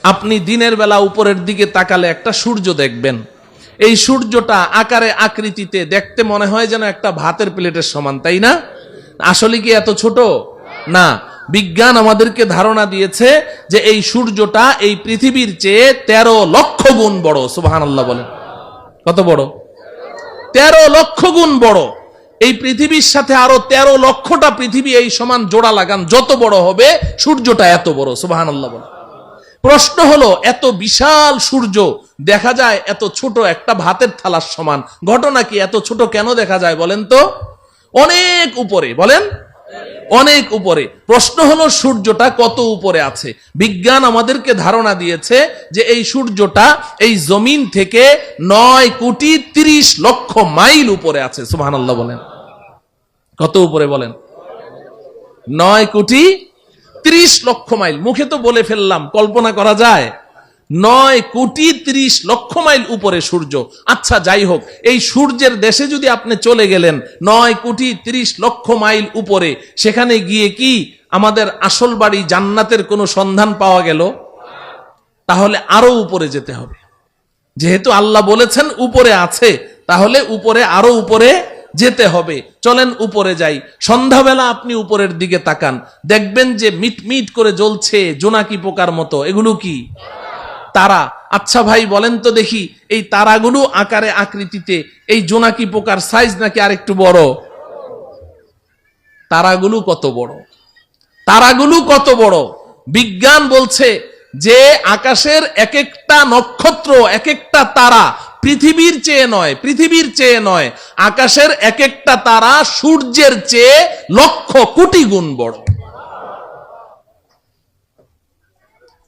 আপনি দিনের বেলা উপরের দিকে তাকালে একটা সূর্য দেখবেন। এই সূর্যটা আকারে আকৃতিতে দেখতে মনে হয় যেন একটা ভাতের প্লেটের সমান, তাই না? আসলে কি এত ছোট না? বিজ্ঞান আমাদেরকে ধারণা দিয়েছে যে এই সূর্যটা এই পৃথিবীর চেয়ে 13 লক্ষ গুণ বড়। সুবহানাল্লাহ বলেন। কত বড়? 13 লক্ষ গুণ বড়। এই পৃথিবীর সাথে আরো 13 লক্ষটা পৃথিবী এই সমান জোড়া লাগান, যত বড় হবে সূর্যটা এত বড়। সুবহানাল্লাহ বলেন। প্রশ্ন হলো, এত বিশাল সূর্য দেখা যায় এত ছোট একটা ভাতের থালার সমান, ঘটনা কি? এত ছোট কেন দেখা যায় বলেন তো? অনেক উপরে, বলেন অনেক উপরে। প্রশ্ন হলো সূর্যটা কত উপরে আছে? বিজ্ঞান আমাদেরকে ধারণা দিয়েছে যে এই সূর্যটা এই জমিন থেকে 9,30,00,000 মাইল উপরে আছে। সুবহানাল্লাহ বলেন। কত উপরে বলেন? 9,30,00,000 মাইল। মুখে তো বলে ফেললাম, কল্পনা করা যায়? 9,30,00,000 মাইল উপরে সূর্য। আচ্ছা যাই হোক, এই সূর্যের দেশে যদি আপনি চলে গেলেন 9,30,00,000 মাইল উপরে, সেখানে গিয়ে কি আমাদের আসল বাড়ি জান্নাতের কোনো সন্ধান পাওয়া গেল? তাহলে আরো উপরে যেতে হবে। যেহেতু আল্লাহ বলেছেন উপরে আছে, তাহলে উপরে আরো উপরে যেতে হবে। চলেন উপরে যাই। সন্ধ্যাবেলা আপনি উপরের দিকে তাকান, দেখবেন যে মিটমিট করে জ্বলছে জোনাকি পোকার মতো। এগুলো কি? তারা। আচ্ছা ভাই বলেন তো দেখি, এই তারাগুলো আকারে আকৃতিতে এই জোনাকি পোকার সাইজ নাকি আরেকটু বড়? তারাগুলো কত বড়? তারাগুলো কত বড়? বিজ্ঞান বলছে যে আকাশের এক একটা নক্ষত্র, এক একটা তারা পৃথিবীর চেয়ে নয়, পৃথিবীর চেয়ে নয়, আকাশের এক একটা তারা সূর্যের চেয়ে লক্ষ কোটি গুণ বড়।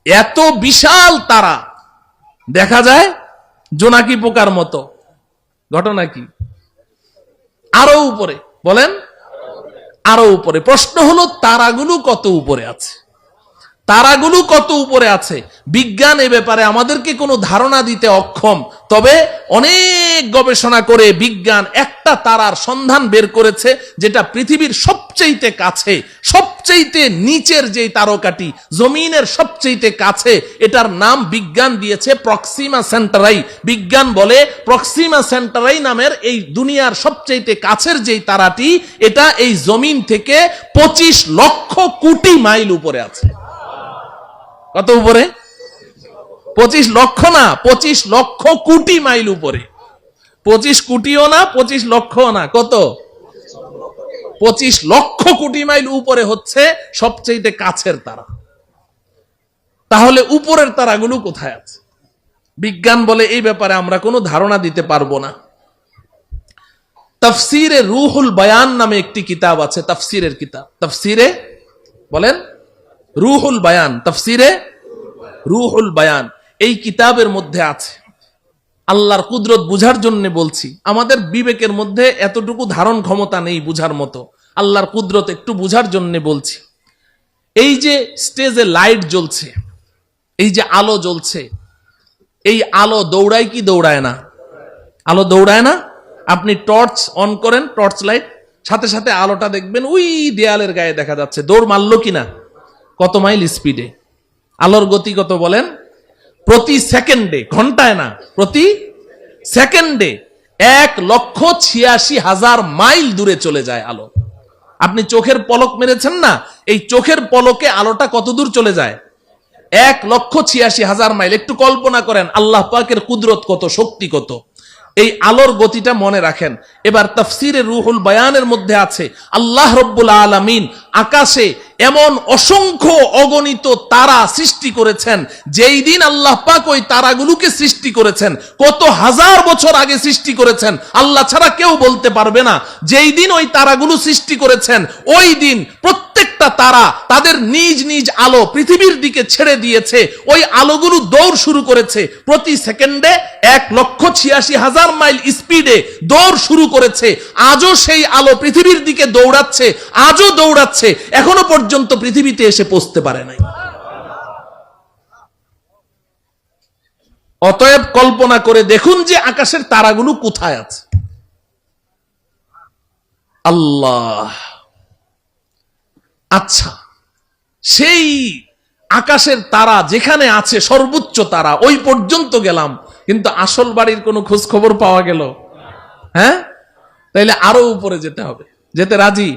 এত বিশাল তারা দেখা যায় জোনাকি পোকার মতো। ঘটনা কি? আরো উপরে, বলেন আরো উপরে। প্রশ্ন হলো তারাগুলো কত উপরে আছে? তারাগুলো কত উপরে আছে? বিজ্ঞান এ ব্যাপারে আমাদেরকে কোনো ধারণা দিতে অক্ষম। তবে অনেক গবেষণা করে বিজ্ঞান একটা তারার সন্ধান বের করেছে, যেটা পৃথিবীর সবচেয়ে কাছে, সবচেয়ে নিচের যে তারকাটি, জমিনের সবচেয়ে কাছে, এটার নাম বিজ্ঞান দিয়েছে প্রক্সিমা সেন্টারাই। বিজ্ঞান বলে প্রক্সিমা সেন্টারাই নামের এই দুনিয়ার সবচেয়ে কাছের যেই তারাটি, এটা এই জমিন থেকে 25 লক্ষ কোটি মাইল উপরে আছে। কত উপরে? 25 লক্ষ না, 25 লক্ষ কোটি মাইল উপরে। 25 কোটিও না, 25 লক্ষও না, কত? 25 লক্ষ কোটি মাইল উপরে হচ্ছে সবচেয়ে কাছের তারা। তাহলে উপরের তারাগুলো কোথায় আছে? বিজ্ঞান বলে এই ব্যাপারে আমরা কোনো ধারণা দিতে পারবো না। তাফসিরে রুহুল বায়ান নামে একটি কিতাব আছে, তাফসিরের কিতাব। তাফসিরে বলেন রুহুল বায়ান, তাফসিরে রুহুল বায়ান। এই কিতাবের মধ্যে আছে, আল্লাহর কুদরত বুঝার জন্য বলছি, আমাদের বিবেকের মধ্যে এতটুকু ধারণ ক্ষমতা নেই বুঝার মতো, আল্লাহর কুদরত একটু বুঝার জন্য বলছি। এই যে স্টেজে লাইট জ্বলছে, এই যে আলো জ্বলছে, এই আলো দৌড়ায় কি দৌড়ায় না? আলো দৌড়ায় না? আপনি টর্চ অন করেন, টর্চ লাইট, সাথে সাথে আলোটা দেখবেন ওই দেয়ালের গায়ে দেখা যাচ্ছে। দৌড় মারলো কিনা? কত মাইল স্পিডে? আলোর গতি কত বলেন? প্রতি সেকেন্ডে, ঘন্টায় না, প্রতি সেকেন্ডে 1,86,000 মাইল দূরে চলে যায় আলো। আপনি চোখের পলক মেরেছেন না, এই চোখের পলকে আলোটা কত দূর চলে যায়? 1,86,000 মাইল। একটু কল্পনা করেন আল্লাহ পাকের কুদরত কত, শক্তি কত। এই আলোর গতিটা মনে রাখেন। এবার তাফসিরে রুহুল বায়ানের মধ্যে আছে, আল্লাহ রব্বুল আলামিন আকাশে এমন অসংখ্য অগণিত তারা সৃষ্টি করেছেন। যেই দিন আল্লাহ পাক ওই তারাগুলোকে সৃষ্টি করেছেন, কত হাজার বছর আগে সৃষ্টি করেছেন, আল্লাহ ছাড়া কেউ বলতে পারবে না। যেই দিন ওই তারাগুলো সৃষ্টি করেছেন, ওই দিন প্রত্যেকটা তারা তাদের নিজ নিজ আলো পৃথিবীর দিকে ছেড়ে দিয়েছে। ওই আলোগুলো দৌড় শুরু করেছে প্রতি সেকেন্ডে 1,86,000 মাইল স্পিডে দৌড় শুরু করেছে। আজও সেই আলো পৃথিবীর দিকে দৌড়াচ্ছে, আজও দৌড়াচ্ছে, এখনো পর্যন্ত পৃথিবীতে এসে পৌঁছতে পারে নাই। অতএব কল্পনা করে দেখুন যে আকাশের তারাগুলো কোথায় আছে। আল্লাহ। আচ্ছা, সেই আকাশের তারা যেখানে আছে সর্বোচ্চ তারা ওই পর্যন্ত গেলাম, কিন্তু আসল বাড়ির কোনো খোঁজ খবর পাওয়া গেল? হ্যাঁ, তাইলে আরো উপরে যেতে হবে। যেতে রাজি?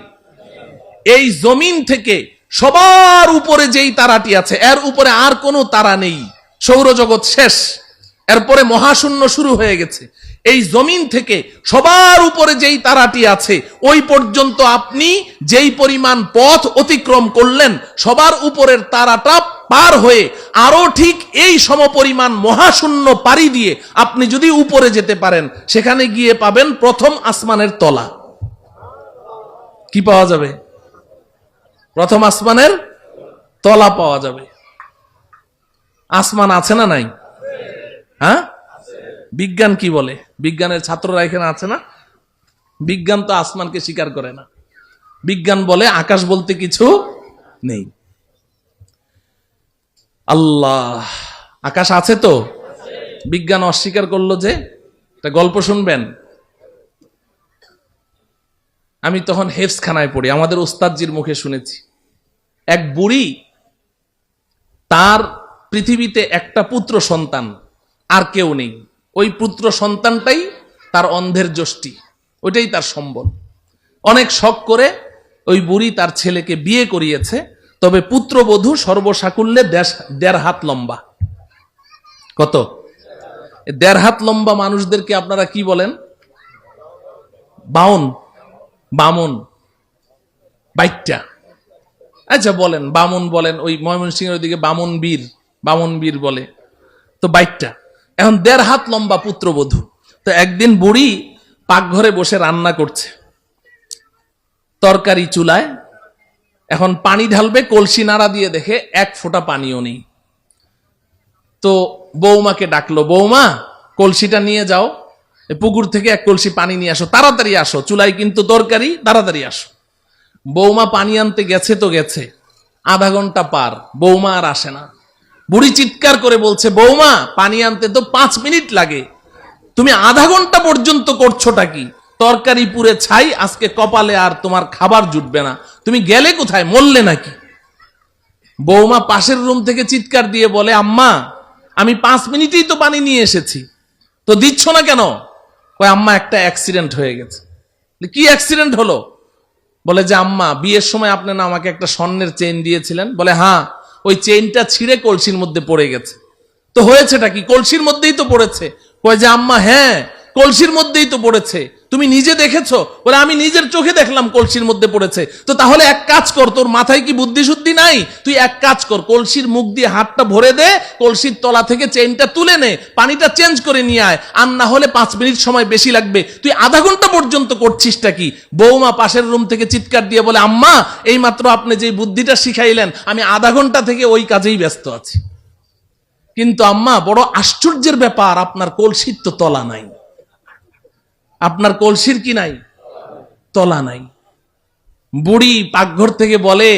এই জমিন থেকে সবার উপরে যেই তারাটি আছে এর উপরে আর কোনো তারা নেই, সৌরজগৎ শেষ, এরপরে মহাশূন্য শুরু হয়ে গেছে। এই জমিন থেকে সবার উপরে যেই তারাটি আছে ওই পর্যন্ত আপনি যেই পরিমাণ পথ অতিক্রম করলেন, সবার উপরের তারাটা পার হয়ে আরো ঠিক এই সমপরিমাণ মহাশূন্য পাড়ি দিয়ে আপনি যদি উপরে যেতে পারেন, সেখানে গিয়ে পাবেন প্রথম আসমানের তলা। কি পাওয়া যাবে? প্রথম আসমানের তলা পাওয়া যাবে। আসমান আছে না নাই? হ্যাঁ, বিজ্ঞান কি বলে? বিজ্ঞানের ছাত্ররা এখানে আছে না? বিজ্ঞান তো আসমানকে স্বীকার করে না। বিজ্ঞান বলে আকাশ বলতে কিছু নেই। আল্লাহ, আকাশ আছে তো? বিজ্ঞান অস্বীকার করলো যে। একটা গল্প শুনবেন। আমি তখন হেফজখানায় পড়ি, আমাদের ওস্তাদজির মুখে শুনেছি। এক বুড়ি, তার পৃথিবীতে একটা পুত্র সন্তান, আর কেউ নেই। ওই পুত্র সন্তানটাই তার অন্ধের যষ্টি, ওইটাই তার সম্বল। অনেক শখ করে ওই বুড়ি তার ছেলেকে বিয়ে করিয়েছে, তবে পুত্রবধূ সর্বসাকুল্যে 1.5 হাত লম্বা। কত? 1.5 হাত লম্বা মানুষদেরকে আপনারা কি বলেন? বামন, বাইটটা। আচ্ছা বলেন, বামন বলেন। ওই ময়মনসিংহের দিকে বামন বীর বলে, তো বাইটটা। এখন 1.5 হাত লম্বা পুত্রবধূ। তো একদিন বুড়ি পাকঘরে বসে রান্না করছে, তরকারি চুলায়। এখন পানি ঢালবে, কলসি নাড়া দিয়ে দেখে 1 ফোঁটা পানিও নেই। তো বৌমাকে ডাকলো, বৌমা কলসিটা নিয়ে যাও, পুকুর থেকে 1 কলসি পানি নিয়ে আসো, তাড়াতাড়ি আসো, চুলায় কিন্তু তরকারি, তাড়াতাড়ি আসো। বৌমা পানি আনতে গেছে তো গেছে, আধা ঘন্টা পার, বৌমা আর আসে না। বুড়ি চিৎকার করে বলছে, বৌমা পানি আনতে তো 5 মিনিট লাগে, তুমি আধা ঘন্টা পর্যন্ত করছোটা কি? তরকারি পুড়ে ছাই, আজকে কপালে আর তোমার খাবার জুটবে না, তুমি গেলে কোথায়, মরলে নাকি? বৌমা পাশের রুম থেকে চিৎকার দিয়ে বলে, আম্মা আমি 5 মিনিটেই তো পানি নিয়ে এসেছি, তো দিচ্ছ না কেন? কয়, আম্মা একটা অ্যাক্সিডেন্ট হয়ে গেছে। কি অ্যাক্সিডেন্ট হলো? বলে যে, আম্মা বিয়ের সময় আপনি না আমাকে একটা স্বর্ণের চেইন দিয়েছিলেন। বলে, হ্যাঁ, ওই চেইনটা ছিঁড়ে কলসির মধ্যে পড়ে গেছে। তো হয়েছেটা কি? কলসির মধ্যেই তো পড়েছে। কয় যে, আম্মা হ্যাঁ কলসির মধ্যেই তো পড়েছে, তুমি নিজে দেখেছো? বলে, আমি নিজের চোখে দেখলাম কলসির মধ্যে পড়েছে। তো তাহলে এক কাজ কর, তোর মাথায় কি বুদ্ধি শুদ্ধি নাই? তুই এক কাজ কর, কলসির মুখ দিয়ে হাতটা ভরে দে, কলসির তলা থেকে চেইনটা তুলে নে, পানিটা চেঞ্জ করে নিয়ে আয়, আর না হলে 5 মিনিট সময় বেশি লাগবে, তুই আধা ঘন্টা পর্যন্ত করছিসটা কি? বৌমা পাশের রুম থেকে চিৎকার দিয়ে বলে, আম্মা এই মাত্র আপনি যে বুদ্ধিটা শিখাইলেন, আমি আধা ঘন্টা থেকে ওই কাজেই ব্যস্ত আছি। কিন্তু আম্মা বড় আশ্চর্যের ব্যাপার, আপনার কলসির তো তলা নাই। আপনার কলসির কি নাই? তলা নাই। বুড়ি পাকঘর থেকে বলে,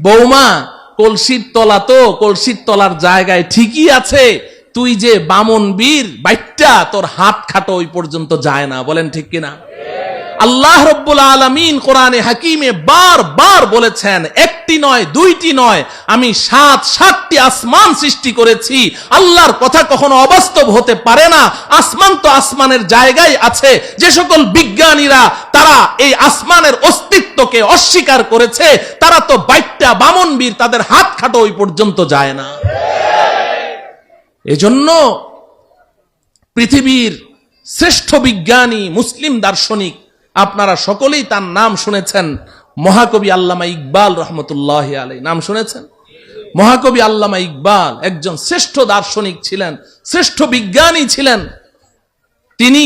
বৌমা কলসির তলা তো কলসির তলার জায়গায় ঠিকই আছে, তুই যে বামন বীর বাইটটা, তোর হাত খাটো ওই পর্যন্ত যায় না। বলেন ঠিক কিনা? আল্লাহ রব্বুল আলামিন কোরআনে হাকিমে বারবার বলেছেন, একটি নয়, দুইটি নয়, আমি 7টি আসমান সৃষ্টি করেছি। আল্লাহর কথা কখনো অবাস্তব হতে পারে না। আসমান তো আসমানের জায়গায় আছে। যে সকল বিজ্ঞানীরা তারা এই আসমানের অস্তিত্বকে অস্বীকার করেছে, তারা তো বাইটটা বামন বীর, তাদের হাত খাটো ওই পর্যন্ত যায় না। এজন্য পৃথিবীর শ্রেষ্ঠ বিজ্ঞানী মুসলিম দার্শনিক, আপনারা সকলেই তার নাম শুনেছেন, মহাকবি আল্লামা ইকবাল রহমতুল্লাহ আলাইহি। নাম শুনেছেন? মহাকবি আল্লামা ইকবাল একজন শ্রেষ্ঠ দার্শনিক ছিলেন, শ্রেষ্ঠ বিজ্ঞানী ছিলেন। তিনি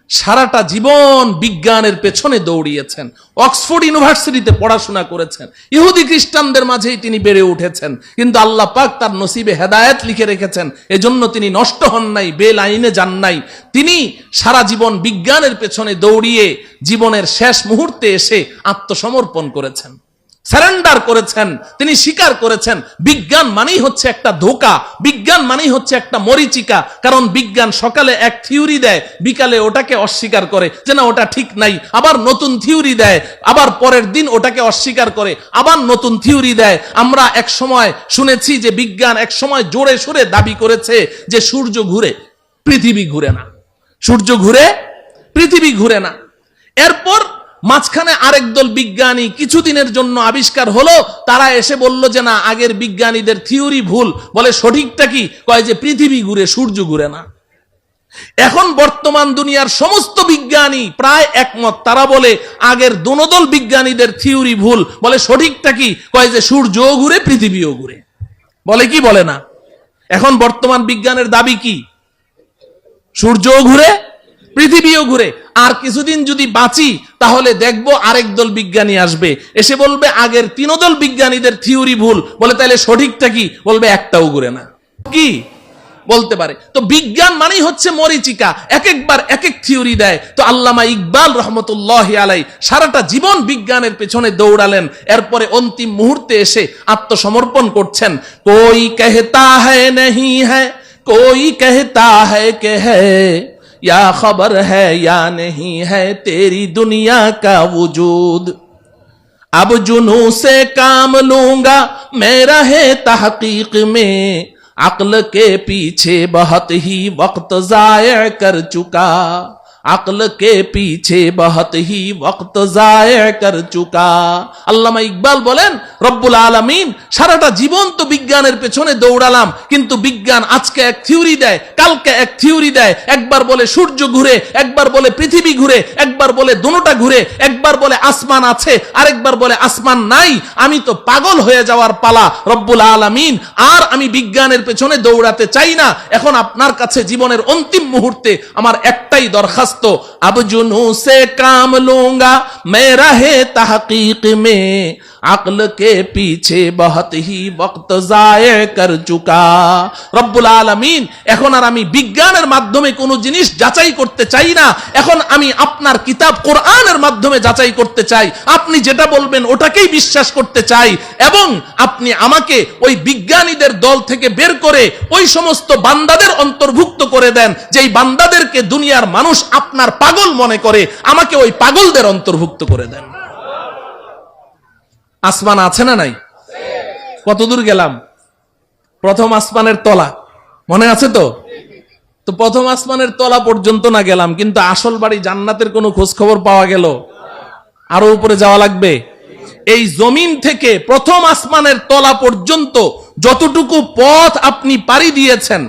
সারাটা জীবন বিজ্ঞানের পেছনে দৌড়িয়েছেন, অক্সফোর্ড ইউনিভার্সিটিতে পড়াশোনা করেছেন, ইহুদি খ্রিস্টানদের মাঝেই তিনি বেড়ে উঠেছেন, কিন্তু আল্লাহ পাক তার নসিবে হেদায়েত লিখে রেখেছেন, এজন্য তিনি নষ্ট হন নাই, বেলাইনে যান নাই। তিনি সারা জীবন বিজ্ঞানের পেছনে দৌড়িয়ে জীবনের শেষ মুহূর্তে এসে আত্মসমর্পণ করেছেন। সারেন্ডার করেছেন, তিনি স্বীকার করেছেন বিজ্ঞান মানেই হচ্ছে একটা ধোঁকা, বিজ্ঞান মানেই হচ্ছে একটা মরিচিকা। কারণ বিজ্ঞান সকালে এক থিওরি দেয়, বিকালে ওটাকে অস্বীকার করে যে না ওটা ঠিক নাই, আবার নতুন থিওরি দেয়, আবার পরের দিন ওটাকে অস্বীকার করে, আবার নতুন থিওরি দেয়। আমরা এক সময় শুনেছি যে বিজ্ঞান এক সময় জোরে সোরে দাবি করেছে যে সূর্য ঘুরে, পৃথিবী ঘুরে না, সূর্য ঘুরে, পৃথিবী ঘুরে না। এরপর মাঝখানে আরেক দল বিজ্ঞানী কিছুদিনের জন্য আবিষ্কার হলো, তারা এসে বলল যে না আগের বিজ্ঞানীদের থিওরি ভুল। বলে সঠিকটা কি? কয় যে পৃথিবী ঘুরে, সূর্য ঘুরে না। এখন বর্তমান দুনিয়ার সমস্ত বিজ্ঞানী প্রায় একমত, তারা বলে আগের দোনোদল বিজ্ঞানীদের থিওরি ভুল। বলে সঠিকটা কি? কয় যে সূর্যও ঘুরে, পৃথিবীও ঘুরে। বলে কি বলে না? এখন বর্তমান বিজ্ঞানের দাবি কি? সূর্যও ঘুরে, পৃথিবীও ঘুরে। আর কিছুদিন যদি বাঁচি তাহলে দেখবো আরেক দল বিজ্ঞানী আসবে, এসে বলবে আগের তিনদল বিজ্ঞানীদের থিওরি ভুল। বলে তাহলে সঠিকটা কি? বলবে একটাও ঘুরে না। কি বলতে পারে? তো বিজ্ঞান মানেই হচ্ছে মরিচিকা, এক একবার এক এক থিওরি দেয়। তো আল্লামা ইকবাল রহমতুল্লাহি আলাই সারাটা জীবন বিজ্ঞানের পেছনে দৌড়ালেন, এরপরে অন্তিম মুহূর্তে এসে আত্মসমর্পণ করছেন। কোই कहता है नहीं है, कोई कहता है कि है, या खबर है या नहीं है तेरी दुनिया का वजूद। अब जुनू से काम लूंगा मैं रहे तहकीक में, अक्ल के पीछे बहुत ही वक्त जाया कर चुका, अक्ल के पीछे बहुत ही वक्त जाया कर चुका। আল্লামা ইকবাল বলেন রব্বুল আলামিন সারাটা জীবন তো বিজ্ঞানের পেছনে দৌড়ালাম, কিন্তু বিজ্ঞান আজকে এক থিওরি দেয়, কালকে এক থিওরি দেয়। একবার বলে সূর্য ঘুরে, একবার বলে পৃথিবী ঘুরে, একবার বলে দুটোটা ঘুরে, একবার বলে আসমান আছে, আরেকবার বলে আসমান নাই। আমি তো পাগল হয়ে যাওয়ার পালা রব্বুল আলামিন, আর আমি বিজ্ঞানের পেছনে দৌড়াতে চাই না। এখন আপনার কাছে জীবনের অন্তিম মুহূর্তে আমার একটাই দরখাস্ত, अब जुनू से काम लूंगा मैं रहे तहकीक में, अक्ल के पीछे बहुत ही वक्त जाया कर चुका। রব্বুল আলামিন এখন আর আমি বিজ্ঞানের মাধ্যমে কোনো জিনিস যাচাই করতে চাই না, এখন আমি আপনার কিতাব কোরআনের মাধ্যমে যাচাই করতে চাই। আপনি যেটা বলবেন ওটাকেই বিশ্বাস করতে চাই, এবং আপনি আমাকে ওই বিজ্ঞানীদের দল থেকে বের করে ওই সমস্ত বান্দাদের অন্তর্ভুক্ত করে দেন যেই বান্দাদেরকে দুনিয়ার মানুষ আপনার পাগল মনে করে, আমাকে ওই পাগলদের অন্তর্ভুক্ত করে দেন। আসমান আছে না নাই? কতদূর গেলাম? প্রথম আসমানের তলা মনে আছে তো? তো প্রথম আসমানের তলা পর্যন্ত না গেলাম, কিন্তু আসল বাড়ি জান্নাতের কোনো খোঁজ খবর পাওয়া গেল? আরো উপরে যাওয়া লাগবে। এই জমিন থেকে প্রথম আসমানের তলা পর্যন্ত যতটুকু পথ আপনি পাড়ি দিয়েছেন,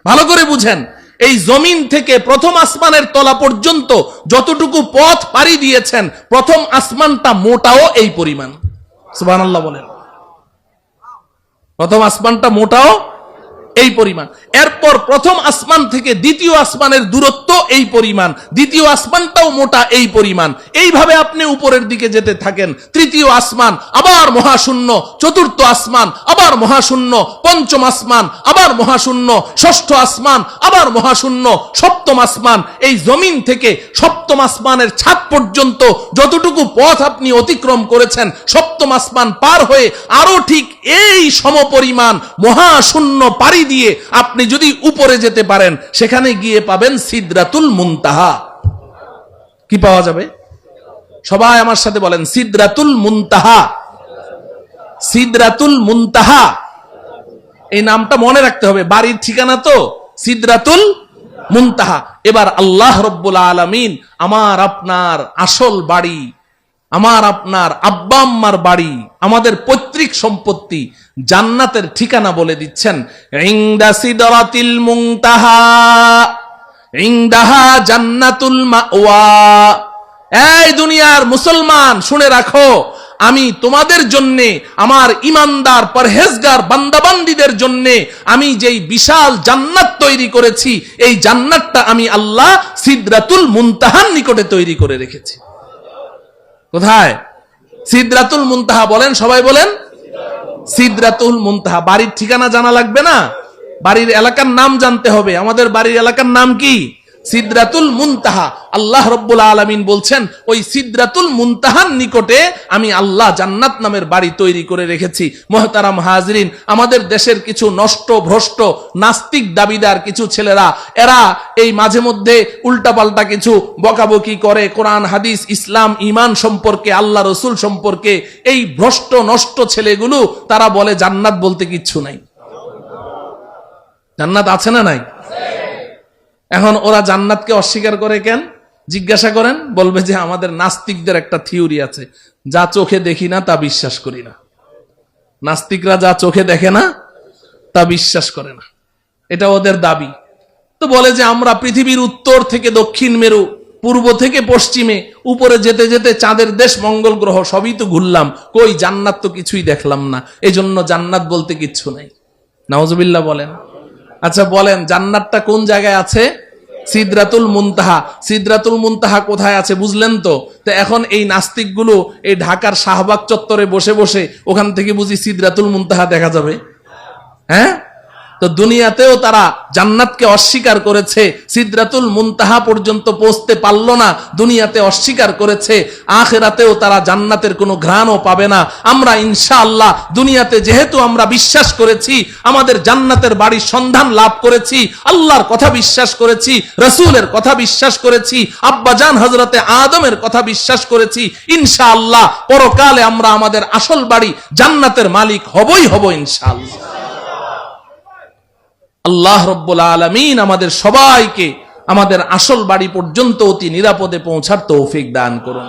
ভালো করে বুঝেন, এই জমিন থেকে প্রথম আসমানের তলা পর্যন্ত যতটুকু পথ পাড়ি দিয়েছেন, প্রথম আসমানটা মোটাও এই পরিমাণ। সুবহানাল্লাহ বলেন। প্রথম আসমানটা মোটাও এই পরিমাণ। এরপর প্রথম আসমান থেকে দ্বিতীয় আসমানের দূরত্ব এই পরিমাণ, দ্বিতীয় আসমানটাও মোটা এই পরিমাণ। এইভাবে আপনি উপরের দিকে যেতে থাকেন, তৃতীয় আসমান আবার মহাশূন্য, চতুর্থ আসমান আবার মহাশূন্য, পঞ্চম আসমান আবার মহাশূন্য, ষষ্ঠ আসমান আবার মহাশূন্য, সপ্তম আসমান। এই জমিন থেকে সপ্তম আসমানের ছাদ পর্যন্ত যতটুকু পথ আপনি অতিক্রম করেছেন, সপ্তম আসমান পার হয়ে আরো ঠিক এই সমপরিমাণ মহাশূন্য পাড়ি দিয়ে আপনি যদি উপরে যেতে পারেন, সেখানে গিয়ে পাবেন সিদরাতুল মুনতাহা। কি পাওয়া যাবে? সবাই আমার সাথে বলেন সিদরাতুল মুনতাহা। সিদরাতুল মুনতাহা এই নামটা মনে রাখতে হবে, বাড়ির ঠিকানা তো সিদরাতুল মুনতাহা। এবার আল্লাহ রব্বুল আলামিন আমার আপনার আসল বাড়ি, আমার আপনার আব্বা আম্মার বাড়ি, আমাদের পৈতৃক সম্পত্তি, জান্নাতের ঠিকানা বলে দিচ্ছেন। ইনদা সিদরাতিল মুনতাহা ইনদাহা জান্নাতুল মাওয়া। এই দুনিয়ার মুসলমান শুনে রাখো, আমি তোমাদের জন্য, আমার ইমানদার পরহেজগার বান্দাবান্দীদের জন্য আমি যেই বিশাল জান্নাত তৈরি করেছি, এই জান্নাতটা আমি আল্লাহ সিদরাতুল মুনতাহার নিকটে তৈরি করে রেখেছি। কোথায়? সিদরাতুল মুনতাহা। বলেন, সবাই বলেন সিদরাতুল মুনতাহা। বাড়ির ঠিকানা জানা লাগবে না, বাড়ির এলাকার নাম জানতে হবে। আমাদের বাড়ির এলাকার নাম কি? সিদরাতুল মুনতাহা, আল্লাহ রাব্বুল আলামিন বলছেন ওই সিদরাতুল মুনতাহার নিকটে আমি আল্লাহ জান্নাত নামের বাড়ি তৈরি করে রেখেছি। মুহতারাম হাজরিন, আমাদের দেশের কিছু নষ্ট ভ্রষ্ট নাস্তিক দাবিদার কিছু ছেলেরা, এরা এই মাঝে মধ্যে উল্টাপাল্টা কিছু বকাবকি করে কোরআন হাদিস ইসলাম ঈমান সম্পর্কে, আল্লাহ রসুল সম্পর্কে। এই ভ্রষ্ট নষ্ট ছেলেগুলো তারা বলে জান্নাত বলতে কিচ্ছু নাই। জান্নাত আছে না নাই? এখন ওরা জান্নাতকে অস্বীকার করে কেন জিজ্ঞাসা করেন, বলবে যে আমাদের নাস্তিকদের একটা থিওরি আছে, যা চোখে দেখি না তা বিশ্বাস করি না। নাস্তিকরা যা চোখে দেখে না তা বিশ্বাস করে না, এটা ওদের দাবি। তো বলে যে আমরা পৃথিবীর উত্তর থেকে দক্ষিণ মেরু, পূর্ব থেকে পশ্চিমে, উপরে যেতে যেতে চাঁদের দেশ মঙ্গল গ্রহ সবই তো ঘুরলাম, কই জান্নাত তো কিছুই দেখলাম না, এজন্য জান্নাত বলতে কিচ্ছু নাই। নাউজুবিল্লাহ বলেন। আচ্ছা বলেন, জান্নাতটা কোন জায়গায় আছে? সিদরাতুল মুনতাহা। সিদরাতুল মুনতাহা কোথায় আছে বুঝলেন তো? তো এখন এই নাস্তিকগুলো এই ঢাকার শাহবাগ চত্বরে বসে বসে ওখান থেকে বুঝি সিদরাতুল মুনতাহা দেখা যাবে? হ্যাঁ, তো দুনিয়াতেও তারা জান্নাতকে অস্বীকার করেছে, সিদরাতুল মুনতাহা পর্যন্ত পৌঁছতে পারলো না, দুনিয়াতে অস্বীকার করেছে। আখিরাতেও তারা জান্নাতের কোনো ঘ্রাণও পাবে না। আমরা ইনশাআল্লাহ দুনিয়াতে যেহেতু আমরা বিশ্বাস করেছি, আমাদের জান্নাতের বাড়ির সন্ধান লাভ করেছি, আল্লাহর কথা বিশ্বাস করেছি, রাসূলের কথা বিশ্বাস করেছি, আব্বাজান হযরতে আদমের কথা বিশ্বাস করেছি, ইনশাআল্লাহ পরকালে আমরা আমাদের আসল বাড়ি জান্নাতের মালিক হবই হব ইনশাআল্লাহ। আল্লাহ রব্বুল আলামিন আমাদের সবাইকে আমাদের আসল বাড়ি পর্যন্ত অতি নিরাপদে পৌঁছার তৌফিক দান করুন।